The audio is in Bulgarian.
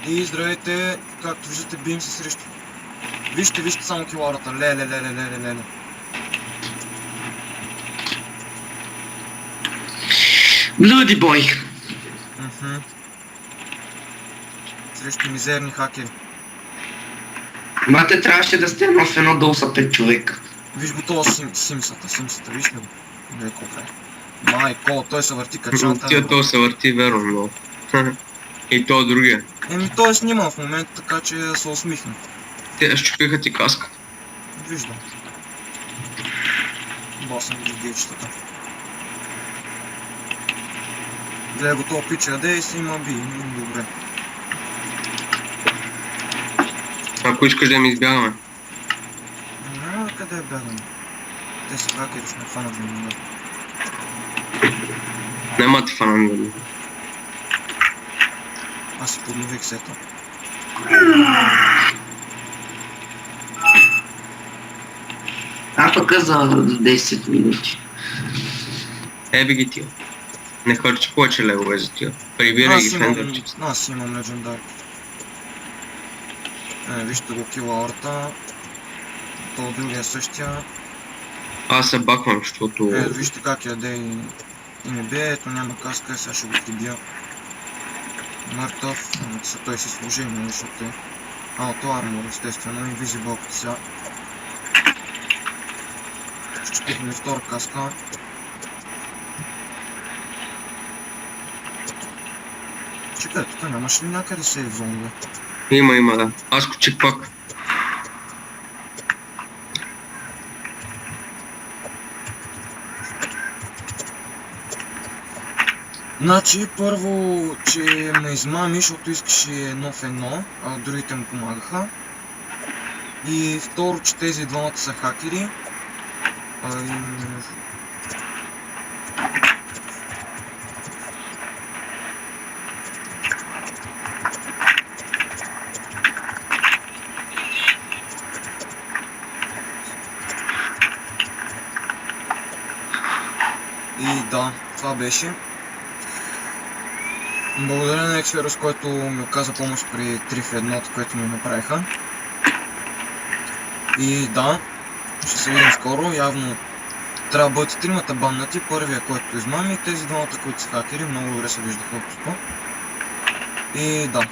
И здравейте, както виждате, бием се срещу. Вижте само киларата. Леле. Блуди бой! Срещу мизерни хакери. Бате, трябваше да сте в едно долу са 5 човека. Виж го това симсата, виж ли го? Гледай колко е. Майко, той се върти качаната. Тя то се върти верно много. И то другия. Той е снимал в момента, така че се усмихна. Те щупиха ти каска. Виждам. Басам ги гейчетата. Гледай го това пича, да и си има би. Добре. Ако искаш да ми избягаме. Няма къде е бягаме. Те са хакери, сме фанат за момент. Нема ти фанан да ми. Аз си поднових сета. Пък за 10 минути. Еби ги тия. Не харчи повече левове за тия. Прибирай ги в ендерчици. Аз имам легендар. Вижте го кила орта. То другия същия. Аз се баквам, защото... Вижте как яде и не бие. Ето няма каска, сега ще го прибия. Мъртъв. Той си служи, защото е ауто армор, естествено. Инвизибълката сега. Щупихме втора каска. Чекай, тук нямаш ли някъде сейф зон, бе? Има, да. Аз скочих пак. Значи, първо, че ме измами, защото искаше 1 в 1, а другите му помагаха. И второ, че тези двамата са хакери. И да, това беше. Благодаря на Xferos, който ми оказа помощ при 3 в 1, което ми направиха. И да, ще се видим скоро. Явно трябва да бъдат тримата баннати. Първия, който измами, и тези двамата, които са хакери, много добре се виждаха от това. И да.